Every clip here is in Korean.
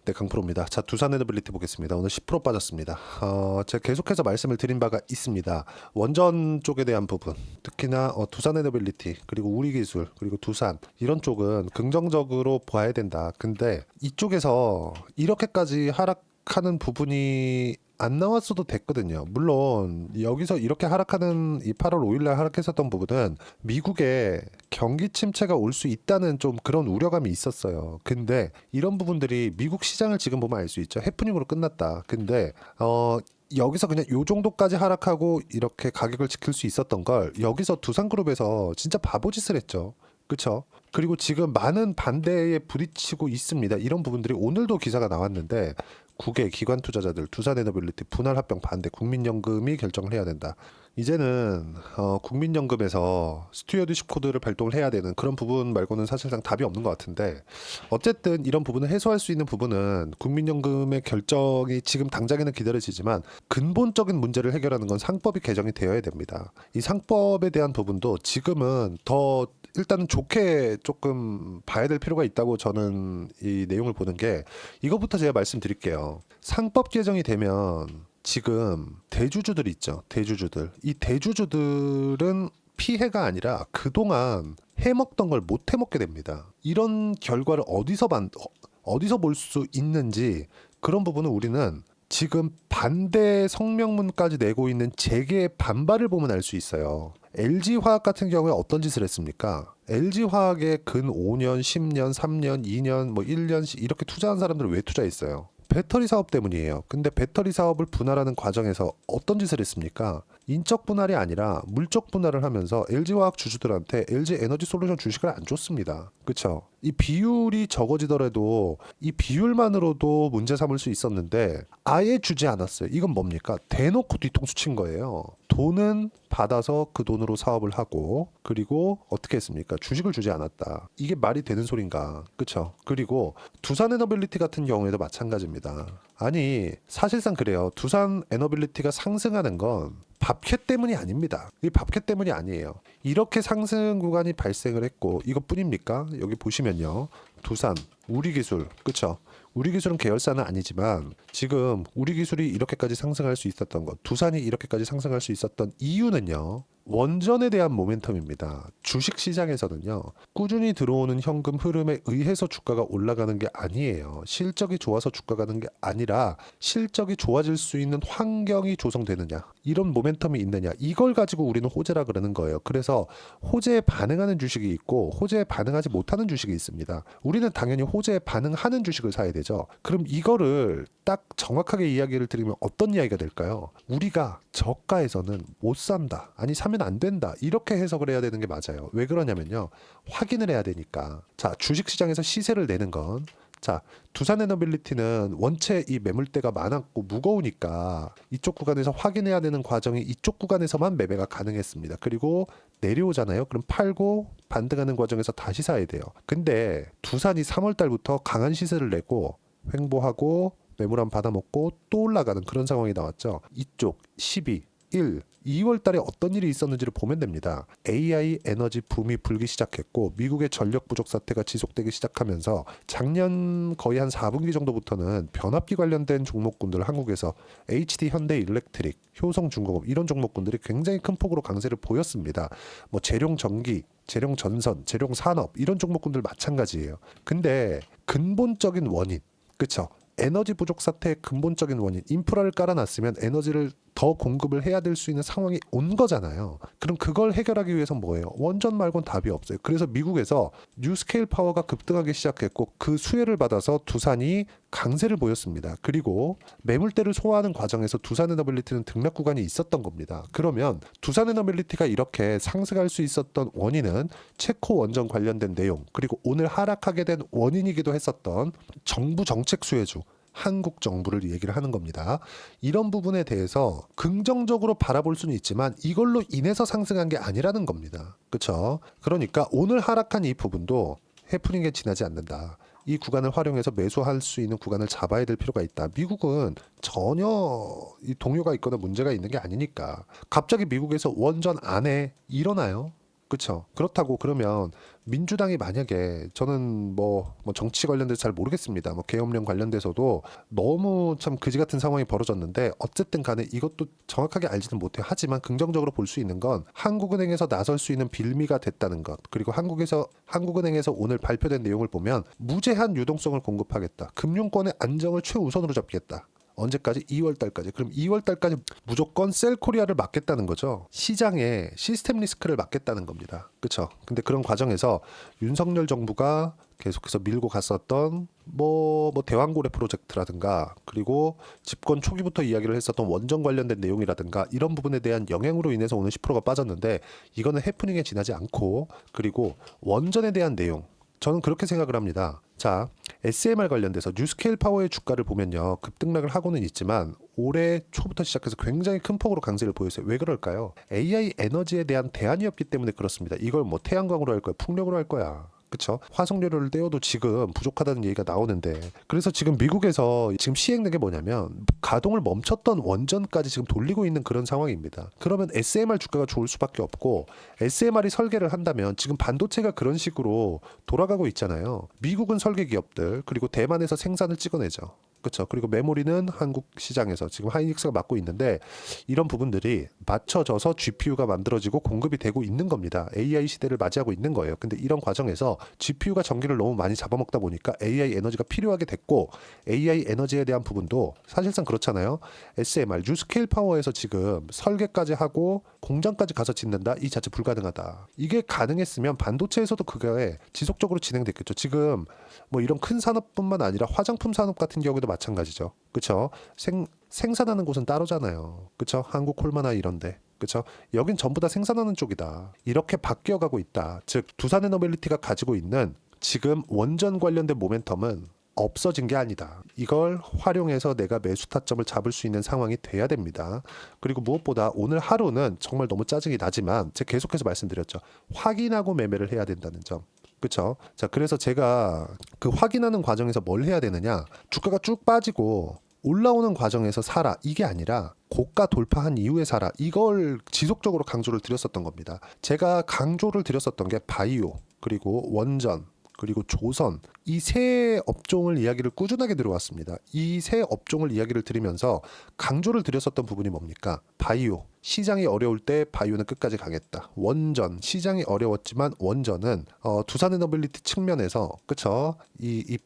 네, 강프로입니다. 자, 두산 에너빌리티 보겠습니다. 오늘 10% 빠졌습니다. 제가 계속해서 말씀을 드린 바가 있습니다. 원전 쪽에 대한 부분, 특히나 두산 에너빌리티, 그리고 우리기술, 그리고 두산 이런 쪽은 긍정적으로 봐야 된다. 근데 이쪽에서 이렇게까지 하락하는 부분이 안 나왔어도 됐거든요. 물론 여기서 이렇게 하락하는 이 8월 5일날 하락했었던 부분은 미국의 경기 침체가 올 수 있다는 좀 그런 우려감이 있었어요. 근데 이런 부분들이 미국 시장을 지금 보면 알 수 있죠. 해프닝으로 끝났다. 근데 여기서 그냥 요 정도까지 하락하고 이렇게 가격을 지킬 수 있었던 걸 여기서 두산그룹에서 진짜 바보짓을 했죠. 그쵸? 그리고 지금 많은 반대에 부딪히고 있습니다. 이런 부분들이 오늘도 기사가 나왔는데 국외 기관 투자자들 두산에너빌리티 분할 합병 반대 국민연금이 결정을 해야 된다. 이제는 국민연금에서 스튜어드십 코드를 발동을 해야 되는 그런 부분 말고는 사실상 답이 없는 것 같은데 어쨌든 이런 부분을 해소할 수 있는 부분은 국민연금의 결정이 지금 당장에는 기다려지지만 근본적인 문제를 해결하는 건 상법이 개정이 되어야 됩니다. 이 상법에 대한 부분도 지금은 더 일단은 좋게 조금 봐야 될 필요가 있다고 저는 이 내용을 보는 게 이것부터 제가 말씀드릴게요. 상법 개정이 되면 지금 대주주들 있죠. 대주주들. 이 대주주들은 피해가 아니라 그동안 해먹던 걸 못 해먹게 됩니다. 이런 결과를 어디서 볼 수 있는지 그런 부분은 우리는 지금 반대 성명문까지 내고 있는 재계의 반발을 보면 알 수 있어요. LG화학 같은 경우에 어떤 짓을 했습니까? LG화학에 근 5년, 10년, 3년, 2년, 뭐 1년씩 이렇게 투자한 사람들은 왜 투자했어요? 배터리 사업 때문이에요. 근데 배터리 사업을 분할하는 과정에서 어떤 짓을 했습니까? 인적 분할이 아니라 물적 분할을 하면서 LG화학 주주들한테 LG에너지솔루션 주식을 안 줬습니다. 그쵸? 이 비율이 적어지더라도 이 비율만으로도 문제 삼을 수 있었는데 아예 주지 않았어요. 이건 뭡니까? 대놓고 뒤통수 친 거예요. 돈은 받아서 그 돈으로 사업을 하고 그리고 어떻게 했습니까? 주식을 주지 않았다. 이게 말이 되는 소린가? 그쵸? 그리고 두산 에너빌리티 같은 경우에도 마찬가지입니다. 아니 사실상 그래요. 두산 에너빌리티가 상승하는 건 밥캐 때문이 아닙니다. 이 밥캐 때문이 아니에요. 이렇게 상승 구간이 발생을 했고 이것뿐입니까? 여기 보시면요. 두산, 우리기술, 그쵸? 우리기술은 계열사는 아니지만 지금 우리기술이 이렇게까지 상승할 수 있었던 것, 두산이 이렇게까지 상승할 수 있었던 이유는요. 원전에 대한 모멘텀입니다. 주식 시장에서는요. 꾸준히 들어오는 현금 흐름에 의해서 주가가 올라가는 게 아니에요. 실적이 좋아서 주가가 가는 게 아니라 실적이 좋아질 수 있는 환경이 조성되느냐. 이런 모멘텀이 있느냐. 이걸 가지고 우리는 호재라 그러는 거예요. 그래서 호재에 반응하는 주식이 있고 호재에 반응하지 못하는 주식이 있습니다. 우리는 당연히 호재에 반응하는 주식을 사야 되죠. 그럼 이거를 딱 정확하게 이야기를 드리면 어떤 이야기가 될까요? 우리가 저가에서는 못 산다. 아니 사면 안 된다. 이렇게 해석을 해야 되는 게 맞아요. 왜 그러냐면요. 확인을 해야 되니까. 자, 주식시장에서 시세를 내는 건 자, 두산에너빌리티는 원체 이 매물대가 많았고 무거우니까 이쪽 구간에서 확인해야 되는 과정이 이쪽 구간에서만 매매가 가능했습니다. 그리고 내려오잖아요. 그럼 팔고 반등하는 과정에서 다시 사야 돼요. 근데 두산이 3월 달부터 강한 시세를 내고 횡보하고 매물한 받아먹고 또 올라가는 그런 상황이 나왔죠. 이쪽 12, 2월 달에 어떤 일이 있었는지를 보면 됩니다. AI 에너지 붐이 불기 시작했고 미국의 전력 부족 사태가 지속되기 시작하면서 작년 거의 한 4분기 정도부터는 변압기 관련된 종목군들 한국에서 HD 현대 일렉트릭, 효성중공업 이런 종목군들이 굉장히 큰 폭으로 강세를 보였습니다. 뭐 재룡 전기, 재룡 전선, 재룡 산업 이런 종목군들 마찬가지예요. 근데 근본적인 원인, 그쵸? 에너지 부족 사태의 근본적인 원인, 인프라를 깔아놨으면 에너지를 더 공급을 해야 될 수 있는 상황이 온 거잖아요. 그럼 그걸 해결하기 위해서 뭐예요? 원전 말고는 답이 없어요. 그래서 미국에서 뉴스케일 파워가 급등하기 시작했고 그 수혜를 받아서 두산이 강세를 보였습니다. 그리고 매물대를 소화하는 과정에서 두산에너빌리티는 등락 구간이 있었던 겁니다. 그러면 두산에너빌리티가 이렇게 상승할 수 있었던 원인은 체코 원전 관련된 내용 그리고 오늘 하락하게 된 원인이기도 했었던 정부 정책 수혜주 한국 정부를 얘기를 하는 겁니다. 이런 부분에 대해서 긍정적으로 바라볼 수는 있지만 이걸로 인해서 상승한 게 아니라는 겁니다. 그렇죠? 그러니까 오늘 하락한 이 부분도 해프닝에 지나지 않는다. 이 구간을 활용해서 매수할 수 있는 구간을 잡아야 될 필요가 있다. 미국은 전혀 이 동요가 있거나 문제가 있는 게 아니니까. 갑자기 미국에서 원전 안에 일어나요? 그쵸. 그렇다고 그러면 민주당이 만약에 저는 뭐 정치 관련돼서 잘 모르겠습니다. 뭐 계엄령 관련돼서도 너무 참 그지 같은 상황이 벌어졌는데 어쨌든 간에 이것도 정확하게 알지는 못해요. 하지만 긍정적으로 볼 수 있는 건 한국은행에서 나설 수 있는 빌미가 됐다는 것. 그리고 한국은행에서 오늘 발표된 내용을 보면 무제한 유동성을 공급하겠다. 금융권의 안정을 최우선으로 잡겠다. 언제까지? 2월 달까지. 그럼 2월 달까지 무조건 셀코리아를 막겠다는 거죠. 시장에 시스템 리스크를 막겠다는 겁니다. 그렇죠? 근데 그런 과정에서 윤석열 정부가 계속해서 밀고 갔었던 뭐 대왕고래 프로젝트라든가 그리고 집권 초기부터 이야기를 했었던 원전 관련된 내용이라든가 이런 부분에 대한 영향으로 인해서 오늘 10%가 빠졌는데 이거는 해프닝에 지나지 않고 그리고 원전에 대한 내용 저는 그렇게 생각을 합니다. 자, SMR 관련돼서 뉴스케일 파워의 주가를 보면요. 급등락을 하고는 있지만 올해 초부터 시작해서 굉장히 큰 폭으로 강세를 보였어요. 왜 그럴까요? AI 에너지에 대한 대안이었기 때문에 그렇습니다. 이걸 뭐 태양광으로 할 거야, 풍력으로 할 거야. 그쵸? 화석연료를 떼어도 지금 부족하다는 얘기가 나오는데 그래서 지금 미국에서 지금 시행된 게 뭐냐면 가동을 멈췄던 원전까지 지금 돌리고 있는 그런 상황입니다. 그러면 SMR 주가가 좋을 수밖에 없고 SMR이 설계를 한다면 지금 반도체가 그런 식으로 돌아가고 있잖아요. 미국은 설계 기업들 그리고 대만에서 생산을 찍어내죠. 그렇죠. 그리고 메모리는 한국 시장에서 지금 하이닉스가 맡고 있는데 이런 부분들이 맞춰져서 GPU가 만들어지고 공급이 되고 있는 겁니다. AI 시대를 맞이하고 있는 거예요. 근데 이런 과정에서 GPU가 전기를 너무 많이 잡아먹다 보니까 AI 에너지가 필요하게 됐고 AI 에너지에 대한 부분도 사실상 그렇잖아요. SMR, 뉴스케일 파워에서 지금 설계까지 하고 공장까지 가서 짓는다? 이 자체 불가능하다. 이게 가능했으면 반도체에서도 그게 지속적으로 진행됐겠죠. 지금 뭐 이런 큰 산업뿐만 아니라 화장품 산업 같은 경우도 마찬가지죠. 그렇죠? 생산하는 곳은 따로잖아요. 그렇죠? 한국 콜마나 이런데. 그렇죠? 여긴 전부 다 생산하는 쪽이다. 이렇게 바뀌어가고 있다. 즉 두산에너빌리티가 가지고 있는 지금 원전 관련된 모멘텀은 없어진 게 아니다. 이걸 활용해서 내가 매수 타점을 잡을 수 있는 상황이 돼야 됩니다. 그리고 무엇보다 오늘 하루는 정말 너무 짜증이 나지만 제가 계속해서 말씀드렸죠. 확인하고 매매를 해야 된다는 점. 그렇죠? 자, 그래서 제가 그 확인하는 과정에서 뭘 해야 되느냐? 주가가 쭉 빠지고 올라오는 과정에서 사라. 이게 아니라 고가 돌파한 이후에 사라. 이걸 지속적으로 강조를 드렸었던 겁니다. 제가 강조를 드렸었던 게 바이오, 그리고 원전, 그리고 조선 이 세 업종을 이야기를 꾸준하게 들어왔습니다. 이 세 업종을 이야기를 드리면서 강조를 드렸었던 부분이 뭡니까? 바이오. 시장이 어려울 때 바이오는 끝까지 가겠다. 원전. 시장이 어려웠지만 원전은 두산에너빌리티 측면에서 그쵸? 이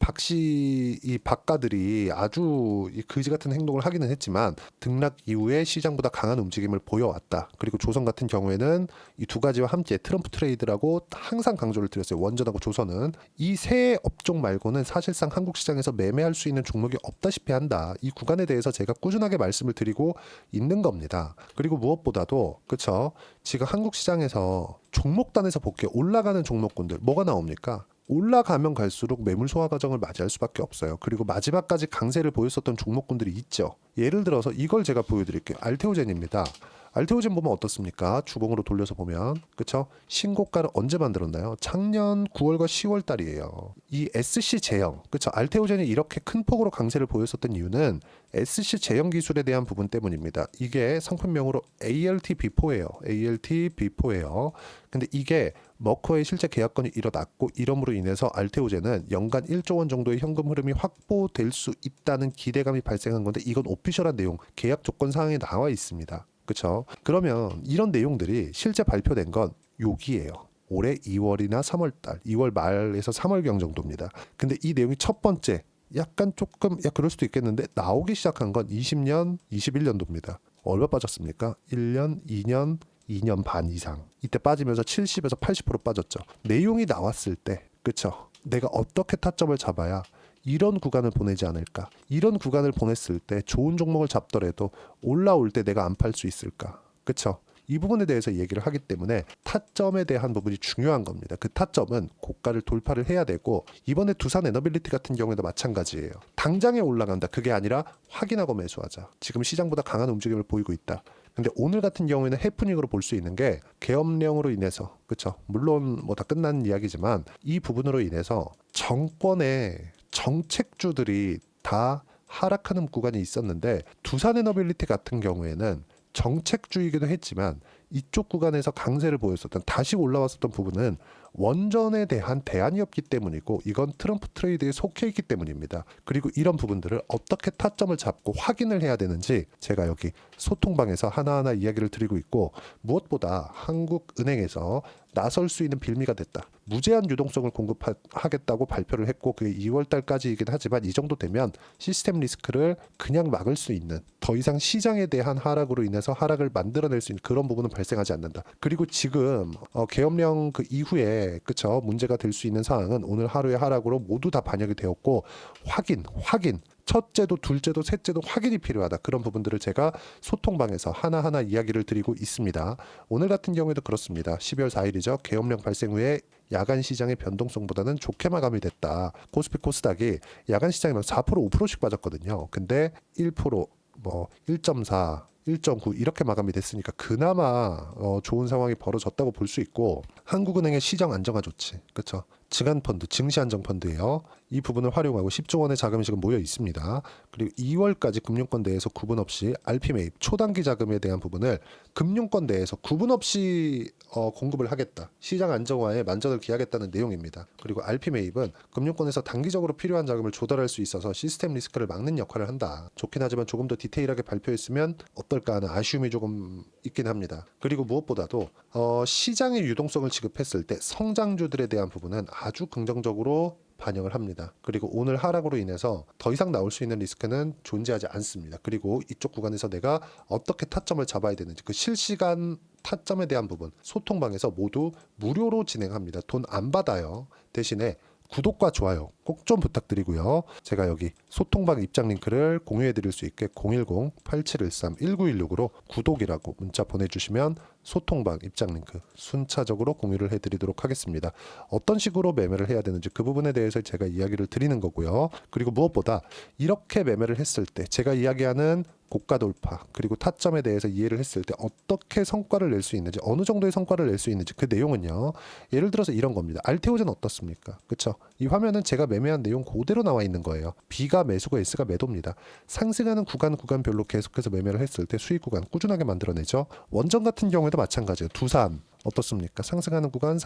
박가들이 아주 이 그지 같은 행동을 하기는 했지만 등락 이후에 시장보다 강한 움직임을 보여왔다. 그리고 조선 같은 경우에는 이 두 가지와 함께 트럼프 트레이드라고 항상 강조를 드렸어요. 원전하고 조선은 이 세 업종 말고는 사실상 한국 시장에서 매매할 수 있는 종목이 없다시피 한다. 이 구간에 대해서 제가 꾸준하게 말씀을 드리고 있는 겁니다. 그리고 무엇보다도 그쵸? 지금 한국 시장에서 종목단에서 볼게요. 올라가는 종목군들 뭐가 나옵니까? 올라가면 갈수록 매물 소화 과정을 맞이할 수밖에 없어요. 그리고 마지막까지 강세를 보였었던 종목군들이 있죠. 예를 들어서 이걸 제가 보여드릴게요. 알테오젠입니다. 알테오젠 보면 어떻습니까? 주봉으로 돌려서 보면 그쵸? 신고가를 언제 만들었나요? 작년 9월과 10월 달이에요. 이 SC 제형 그쵸? 알테오젠이 이렇게 큰 폭으로 강세를 보였었던 이유는 SC 제형 기술에 대한 부분 때문입니다. 이게 상품명으로 ALT B4예요. ALT B4예요. 근데 이게 머커의 실제 계약건이 일어났고 이럼으로 인해서 알테오젠은 연간 1조 원 정도의 현금 흐름이 확보될 수 있다는 기대감이 발생한 건데 이건 오피셜한 내용, 계약 조건 사항에 나와 있습니다. 그렇죠? 그러면 이런 내용들이 실제 발표된 건 여기예요. 올해 2월이나 3월 달, 2월 말에서 3월경 정도입니다. 근데 이 내용이 첫 번째 약간 조금 그럴 수도 있겠는데 나오기 시작한 건 20년, 21년도입니다. 얼마 빠졌습니까? 1년, 2년, 2년 반 이상. 이때 빠지면서 70에서 80% 빠졌죠. 내용이 나왔을 때, 그쵸? 내가 어떻게 타점을 잡아야 이런 구간을 보내지 않을까? 이런 구간을 보냈을 때 좋은 종목을 잡더라도 올라올 때 내가 안 팔 수 있을까? 그쵸? 이 부분에 대해서 얘기를 하기 때문에 타점에 대한 부분이 중요한 겁니다. 그 타점은 고가를 돌파를 해야 되고 이번에 두산에너빌리티 같은 경우에도 마찬가지예요. 당장에 올라간다. 그게 아니라 확인하고 매수하자. 지금 시장보다 강한 움직임을 보이고 있다. 근데 오늘 같은 경우에는 해프닝으로 볼 수 있는 게 계엄령으로 인해서 그렇죠. 물론 뭐 다 끝난 이야기지만 이 부분으로 인해서 정권의 정책주들이 다 하락하는 구간이 있었는데 두산에너빌리티 같은 경우에는 정책주이기도 했지만 이쪽 구간에서 강세를 보였었던 다시 올라왔었던 부분은 원전에 대한 대안이었기 때문이고 이건 트럼프 트레이드에 속해 있기 때문입니다. 그리고 이런 부분들을 어떻게 타점을 잡고 확인을 해야 되는지 제가 여기 소통방에서 하나하나 이야기를 드리고 있고, 무엇보다 한국은행에서 나설 수 있는 빌미가 됐다. 무제한 유동성을 공급하겠다고 발표를 했고 그게 2월 달까지이긴 하지만 이 정도 되면 시스템 리스크를 그냥 막을 수 있는, 더 이상 시장에 대한 하락으로 인해서 하락을 만들어낼 수 있는 그런 부분은 발생하지 않는다. 그리고 지금 계엄령 그 이후에 그쵸 문제가 될 수 있는 상황은 오늘 하루의 하락으로 모두 다 반영이 되었고, 확인 첫째도 둘째도 셋째도 확인이 필요하다. 그런 부분들을 제가 소통방에서 하나하나 이야기를 드리고 있습니다. 오늘 같은 경우에도 그렇습니다. 12월 4일이죠. 계엄령 발생 후에 야간 시장의 변동성보다는 좋게 마감이 됐다. 코스피 코스닥이 야간 시장이면 4% 5%씩 빠졌거든요. 근데 1% 1.4 1.9 이렇게 마감이 됐으니까 그나마 좋은 상황이 벌어졌다고 볼 수 있고, 한국은행의 시장 안정화 조치, 그렇죠? 증한 펀드, 증시 안정 펀드예요. 이 부분을 활용하고 10조 원의 자금이 지금 모여 있습니다. 그리고 2월까지 금융권 내에서 구분 없이 RP 매입, 초단기 자금에 대한 부분을 금융권 내에서 구분 없이 공급을 하겠다. 시장 안정화에 만전을 기하겠다는 내용입니다. 그리고 RP 매입은 금융권에서 단기적으로 필요한 자금을 조달할 수 있어서 시스템 리스크를 막는 역할을 한다. 좋긴 하지만 조금 더 디테일하게 발표했으면 어떨까 하는 아쉬움이 조금 있긴 합니다. 그리고 무엇보다도 시장의 유동성을 지급했을 때 성장주들에 대한 부분은 아주 긍정적으로 반영을 합니다. 그리고 오늘 하락으로 인해서 더 이상 나올 수 있는 리스크는 존재하지 않습니다. 그리고 이쪽 구간에서 내가 어떻게 타점을 잡아야 되는지 그 실시간 타점에 대한 부분 소통방에서 모두 무료로 진행합니다. 돈 안 받아요. 대신에 구독과 좋아요 꼭 좀 부탁드리고요. 제가 여기 소통방 입장 링크를 공유해 드릴 수 있게 010-8713-1916으로 구독이라고 문자 보내주시면 소통방 입장 링크 순차적으로 공유를 해드리도록 하겠습니다. 어떤 식으로 매매를 해야 되는지 그 부분에 대해서 제가 이야기를 드리는 거고요. 그리고 무엇보다 이렇게 매매를 했을 때 제가 이야기하는 고가 돌파 그리고 타점에 대해서 이해를 했을 때 어떻게 성과를 낼 수 있는지, 어느 정도의 성과를 낼 수 있는지 그 내용은요. 예를 들어서 이런 겁니다. 알테오젠 어떻습니까? 그렇죠? 이 화면은 제가 매매한 내용 그대로 나와 있는 거예요. B가 매수고 S가 매도입니다. 상승하는 구간별로 계속해서 매매를 했을 때 수익 구간 꾸준하게 만들어내죠. 원전 같은 경우에도 마찬가지예요. 두산 어떻습니까? 상승하는 구간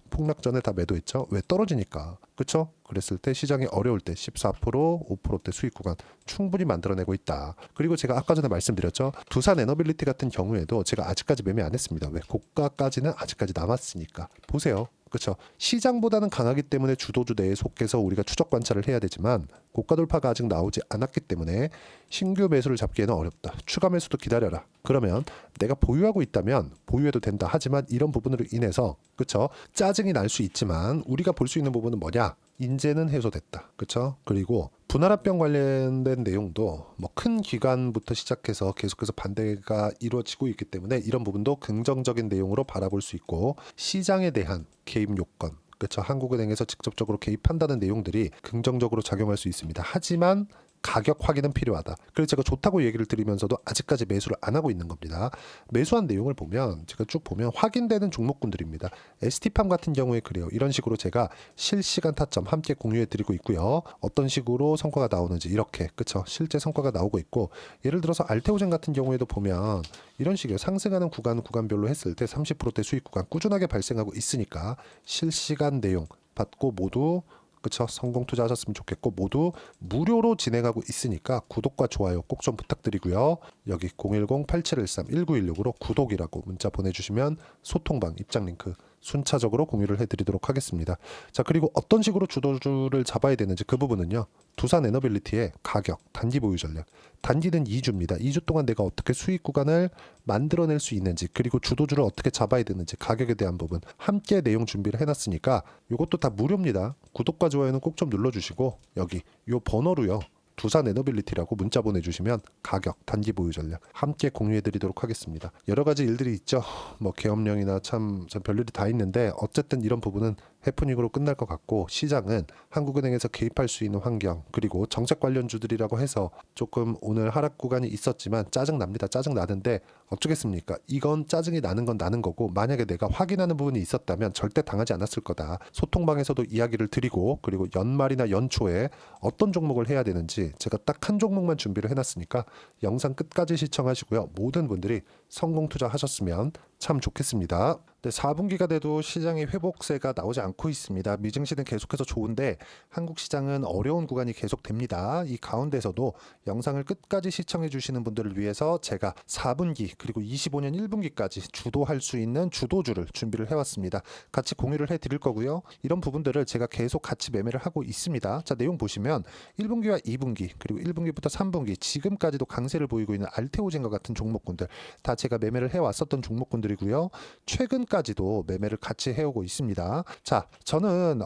폭락 전에 다 매도했죠. 왜? 떨어지니까. 그렇죠? 그랬을 때 시장이 어려울 때 14% 5%대 수익 구간 충분히 만들어내고 있다. 그리고 제가 아까 전에 말씀드렸죠. 두산 에너빌리티 같은 경우에도 제가 아직까지 매매 안 했습니다. 왜? 고가까지는 아직까지 남았으니까. 보세요. 그렇죠. 시장보다는 강하기 때문에 주도주 내에 속해서 우리가 추적 관찰을 해야 되지만 고가 돌파가 아직 나오지 않았기 때문에 신규 매수를 잡기에는 어렵다. 추가 매수도 기다려라. 그러면 내가 보유하고 있다면 보유해도 된다. 하지만 이런 부분으로 인해서 그렇죠. 짜증이 날 수 있지만 우리가 볼 수 있는 부분은 뭐냐? 인재는 해소됐다. 그렇죠? 그리고 분할합병 관련된 내용도 뭐 큰 기관부터 시작해서 계속해서 반대가 이루어지고 있기 때문에 이런 부분도 긍정적인 내용으로 바라볼 수 있고, 시장에 대한 개입 요건 그렇죠. 한국은행에서 직접적으로 개입한다는 내용들이 긍정적으로 작용할 수 있습니다. 하지만 가격 확인은 필요하다. 그래서 제가 좋다고 얘기를 드리면서도 아직까지 매수를 안 하고 있는 겁니다. 매수한 내용을 보면 제가 쭉 보면 확인되는 종목군들입니다. ST팜 같은 경우에 그래요. 이런 식으로 제가 실시간 타점 함께 공유해 드리고 있고요. 어떤 식으로 성과가 나오는지 이렇게 그쵸 실제 성과가 나오고 있고, 예를 들어서 알테오젠 같은 경우에도 보면 이런 식이에요. 상승하는 구간별로 했을 때 30%대 수익 구간 꾸준하게 발생하고 있으니까 실시간 내용 받고 모두 그쵸 성공 투자하셨으면 좋겠고 모두 무료로 진행하고 있으니까 구독과 좋아요 꼭 좀 부탁드리고요. 여기 010-8713-1916으로 구독이라고 문자 보내주시면 소통방 입장 링크 순차적으로 공유를 해드리도록 하겠습니다. 자, 그리고 어떤 식으로 주도주를 잡아야 되는지 그 부분은요. 두산 에너빌리티의 가격, 단기 보유 전략. 단기는 2주입니다. 2주 동안 내가 어떻게 수익 구간을 만들어낼 수 있는지, 그리고 주도주를 어떻게 잡아야 되는지 가격에 대한 부분 함께 내용 준비를 해놨으니까 이것도 다 무료입니다. 구독과 좋아요는 꼭 좀 눌러주시고 여기 요 번호로요. 두산 에너빌리티라고 문자 보내주시면 가격, 단기 보유 전략 함께 공유해드리도록 하겠습니다. 여러 가지 일들이 있죠. 뭐 계엄령이나 참 별일이 다 있는데 어쨌든 이런 부분은 해프닝으로 끝날 것 같고, 시장은 한국은행에서 개입할 수 있는 환경, 그리고 정책 관련주들이라고 해서 조금 오늘 하락 구간이 있었지만 짜증납니다. 짜증나는데 어쩌겠습니까? 이건 짜증이 나는 건 나는 거고, 만약에 내가 확인하는 부분이 있었다면 절대 당하지 않았을 거다. 소통방에서도 이야기를 드리고, 그리고 연말이나 연초에 어떤 종목을 해야 되는지 제가 딱 한 종목만 준비를 해놨으니까 영상 끝까지 시청하시고요. 모든 분들이 성공 투자하셨으면 참 좋겠습니다. 네, 4분기가 돼도 시장의 회복세가 나오지 않고 있습니다. 미증시는 계속해서 좋은데 한국 시장은 어려운 구간이 계속됩니다. 이 가운데서도 영상을 끝까지 시청해 주시는 분들을 위해서 제가 4분기 그리고 25년 1분기까지 주도할 수 있는 주도주를 준비를 해왔습니다. 같이 공유를 해드릴 거고요. 이런 부분들을 제가 계속 같이 매매를 하고 있습니다. 자, 내용 보시면 1분기와 2분기 그리고 1분기부터 3분기 지금까지도 강세를 보이고 있는 알테오젠과 같은 종목군들 다 제가 매매를 해왔었던 종목군들이고요. 최근까지도 매매를 같이 해오고 있습니다. 자, 저는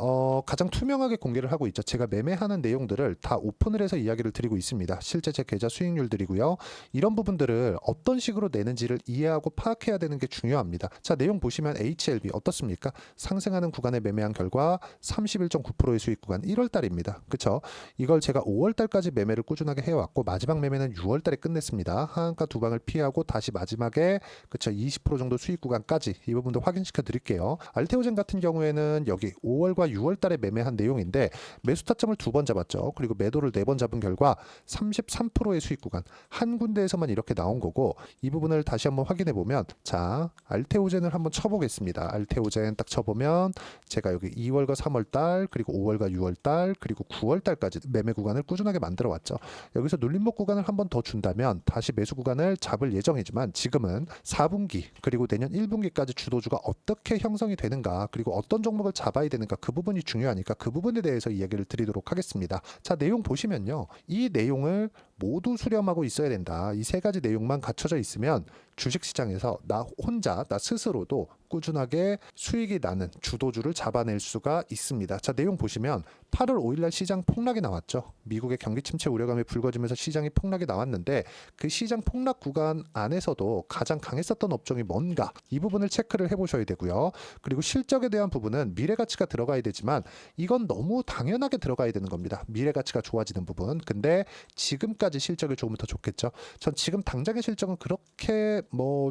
가장 투명하게 공개를 하고 있죠. 제가 매매하는 내용들을 다 오픈을 해서 이야기를 드리고 있습니다. 실제 제 계좌 수익률들이고요. 이런 부분들을 어떤 식으로 내는지를 이해하고 파악해야 되는 게 중요합니다. 자, 내용 보시면 HLB 어떻습니까? 상승하는 구간에 매매한 결과 31.9%의 수익 구간 1월 달입니다. 그렇죠? 이걸 제가 5월 달까지 매매를 꾸준하게 해왔고 마지막 매매는 6월 달에 끝냈습니다. 하한가 두 방을 피하고 다시 마지막에 그렇죠? 20% 정도 수익 구간까지 이 부분도 확인시켜 드릴게요. 알테오젠 같은 경우에는 여기 5월과 6월 달에 매매한 내용인데 매수 타점을 2번 잡았죠. 그리고 매도를 4번 잡은 결과 33%의 수익 구간 한 군데에서만 이렇게 나온 거고 이 부분을 다시 한번 확인해 보면 자, 알테오젠을 한번 쳐보겠습니다. 알테오젠 딱 쳐보면 제가 여기 2월과 3월 달 그리고 5월과 6월 달 그리고 9월 달까지 매매 구간을 꾸준하게 만들어 왔죠. 여기서 눌림목 구간을 한번 더 준다면 다시 매수 구간을 잡을 예정이지만 지금은 4분기 그리고 내년 1분기까지 주도주가 어떻게 형성이 되는가 그리고 어떤 종목을 잡아야 되는가 그 부분이 중요하니까 그 부분에 대해서 이야기를 드리도록 하겠습니다. 자, 내용 보시면요. 이 내용을 모두 수렴하고 있어야 된다. 이 세 가지 내용만 갖춰져 있으면 주식시장에서 나 혼자 나 스스로도 꾸준하게 수익이 나는 주도주를 잡아낼 수가 있습니다. 자, 내용 보시면 8월 5일날 시장 폭락이 나왔죠. 미국의 경기 침체 우려감이 불거지면서 시장이 폭락이 나왔는데 그 시장 폭락 구간 안에서도 가장 강했었던 업종이 뭔가 이 부분을 체크를 해보셔야 되고요. 그리고 실적에 대한 부분은 미래가치가 들어가야 되지만 이건 너무 당연하게 들어가야 되는 겁니다. 미래가치가 좋아지는 부분. 근데 지금까지 실적이 좋으면 더 좋겠죠. 전 지금 당장의 실적은 그렇게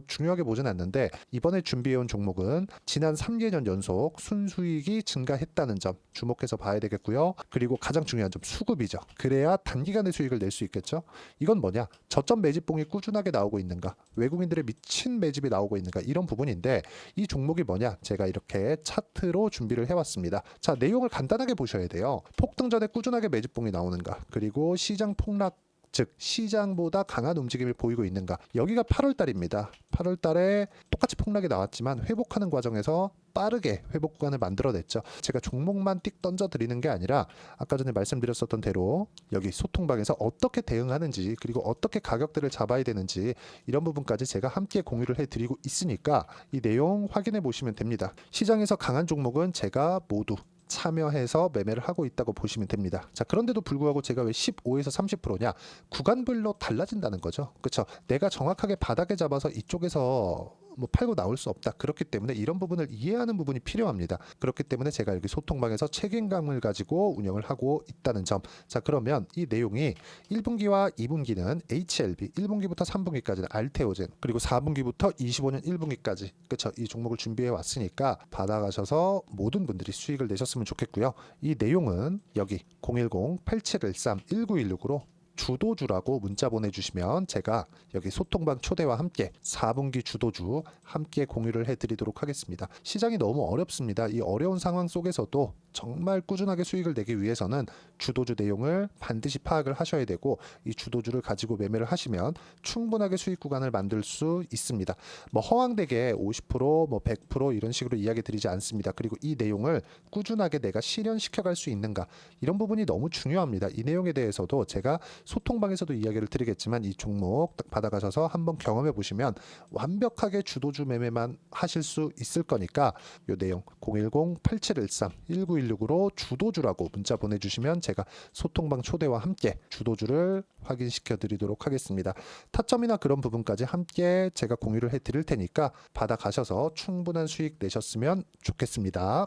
중요하게 보진 않는데 이번에 준비해온 종목은 지난 3개년 연속 순수익이 증가했다는 점 주목해서 봐야 되겠고요. 그리고 가장 중요한 점 수급이죠. 그래야 단기간에 수익을 낼 수 있겠죠. 이건 뭐냐? 저점 매집봉이 꾸준하게 나오고 있는가? 외국인들의 미친 매집이 나오고 있는가? 이런 부분인데 이 종목이 뭐냐? 제가 이렇게 차트로 준비를 해왔습니다. 자, 내용을 간단하게 보셔야 돼요. 폭등 전에 꾸준하게 매집봉이 나오는가? 그리고 시장 폭락 즉 시장보다 강한 움직임을 보이고 있는가. 여기가 8월 달입니다. 8월 달에 똑같이 폭락이 나왔지만 회복하는 과정에서 빠르게 회복 구간을 만들어냈죠. 제가 종목만 띡 던져 드리는 게 아니라 아까 전에 말씀드렸었던 대로 여기 소통방에서 어떻게 대응하는지 그리고 어떻게 가격대를 잡아야 되는지 이런 부분까지 제가 함께 공유를 해드리고 있으니까 이 내용 확인해 보시면 됩니다. 시장에서 강한 종목은 제가 모두 참여해서 매매를 하고 있다고 보시면 됩니다. 자, 그런데도 불구하고 제가 왜 15에서 30%냐? 구간별로 달라진다는 거죠. 그렇죠? 내가 정확하게 바닥에 잡아서 이쪽에서 팔고 나올 수 없다. 그렇기 때문에 이런 부분을 이해하는 부분이 필요합니다. 그렇기 때문에 제가 여기 소통방에서 책임감을 가지고 운영을 하고 있다는 점. 자, 그러면 이 내용이 1분기와 2분기는 HLB, 1분기부터 3분기까지는 알테오젠, 그리고 4분기부터 25년 1분기까지 그렇죠? 이 종목을 준비해 왔으니까 받아가셔서 모든 분들이 수익을 내셨으면 좋겠고요. 이 내용은 여기 010-8713-1916으로 주도주라고 문자 보내주시면 제가 여기 소통방 초대와 함께 4분기 주도주 함께 공유를 해드리도록 하겠습니다. 시장이 너무 어렵습니다. 이 어려운 상황 속에서도 정말 꾸준하게 수익을 내기 위해서는 주도주 내용을 반드시 파악을 하셔야 되고 이 주도주를 가지고 매매를 하시면 충분하게 수익 구간을 만들 수 있습니다. 허황되게 50%, 100% 이런 식으로 이야기 드리지 않습니다. 그리고 이 내용을 꾸준하게 내가 실현시켜 갈 수 있는가 이런 부분이 너무 중요합니다. 이 내용에 대해서도 제가 소통방에서도 이야기를 드리겠지만 이 종목 딱 받아가셔서 한번 경험해 보시면 완벽하게 주도주 매매만 하실 수 있을 거니까 이 내용 010-8713-1916으로 주도주라고 문자 보내주시면 제가 소통방 초대와 함께 주도주를 확인시켜 드리도록 하겠습니다. 타점이나 그런 부분까지 함께 제가 공유를 해 드릴 테니까 받아가셔서 충분한 수익 내셨으면 좋겠습니다.